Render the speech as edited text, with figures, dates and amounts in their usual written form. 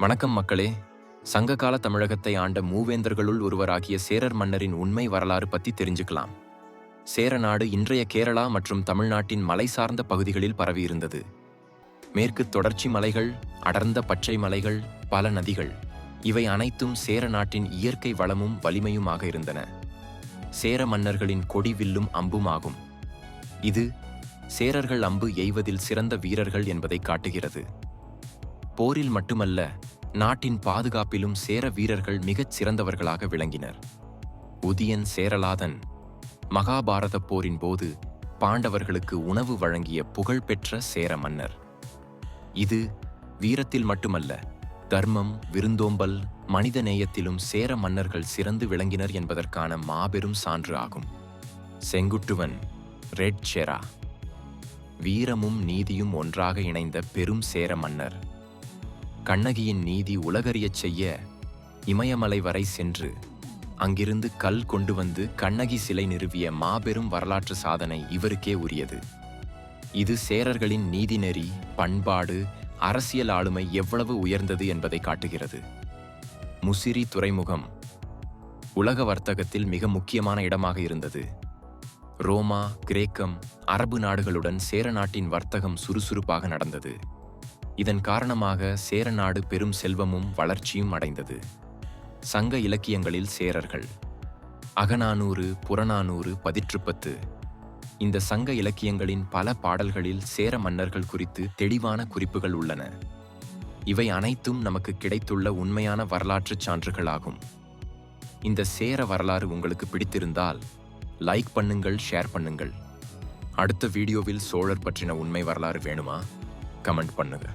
வணக்கம் மக்களே. சங்ககால தமிழகத்தை ஆண்ட மூவேந்தர்களுள் ஒருவராகிய சேரர் மன்னரின் உண்மை வரலாறு பத்தி தெரிஞ்சுக்கலாம். சேர நாடு இன்றைய கேரளா மற்றும் தமிழ்நாட்டின் மலை சார்ந்த பகுதிகளில் பரவியிருந்தது. மேற்கு தொடர்ச்சி மலைகள், அடர்ந்த பச்சை மலைகள், பல நதிகள், இவை அனைத்தும் சேர நாட்டின் இயற்கை வளமும் வலிமையுமாக இருந்தன. சேர மன்னர்களின் கொடி வில்லும் அம்பும் ஆகும். இது சேரர்கள் அம்பு எய்வதில் சிறந்த வீரர்கள் என்பதை காட்டுகிறது. போரில் மட்டுமல்ல, நாட்டின் பாதுகாப்பிலும் சேர வீரர்கள் மிகச் சிறந்தவர்களாக விளங்கினர். உதியன் சேரலாதன் மகாபாரத போரின் போது பாண்டவர்களுக்கு உணவு வழங்கிய புகழ்பெற்ற சேர மன்னர். இது வீரத்தில் மட்டுமல்ல, தர்மம், விருந்தோம்பல், மனித நேயத்திலும் சேர மன்னர்கள் சிறந்து விளங்கினர் என்பதற்கான மாபெரும் சான்று ஆகும். செங்குட்டுவன் ரெட் செரா வீரமும் நீதியும் ஒன்றாக இணைந்த பெரும் சேர மன்னர். கண்ணகியின் நீதி உலகறியச் செய்ய இமயமலை வரை சென்று அங்கிருந்து கல் கொண்டு வந்து கண்ணகி சிலை நிறுவிய மாபெரும் வரலாற்று சாதனை இவருக்கே உரியது. இது சேரர்களின் நீதிநெறி, பண்பாடு, அரசியல் ஆளுமை எவ்வளவு உயர்ந்தது என்பதை காட்டுகிறது. முசிறி துறைமுகம் உலக வர்த்தகத்தில் மிக முக்கியமான இடமாக இருந்தது. ரோமா, கிரேக்கம், அரபு நாடுகளுடன் சேர நாட்டின் வர்த்தகம் சுறுசுறுப்பாக நடந்தது. இதன் காரணமாக சேர நாடு பெரும் செல்வமும் வளர்ச்சியும் அடைந்தது. சங்க இலக்கியங்களில் சேரர்கள் அகநானூறு, புறநானூறு, பதிற்றுப்பத்து, இந்த சங்க இலக்கியங்களின் பல பாடல்களில் சேர மன்னர்கள் குறித்து தெளிவான குறிப்புகள் உள்ளன. இவை அனைத்தும் நமக்கு கிடைத்துள்ள உண்மையான வரலாற்றுச் சான்றுகளாகும். இந்த சேர வரலாறு உங்களுக்கு பிடித்திருந்தால் லைக் பண்ணுங்கள், ஷேர் பண்ணுங்கள். அடுத்த வீடியோவில் சோழர் பற்றின உண்மை வரலாறு வேணுமா? கமெண்ட் பண்ணுங்க.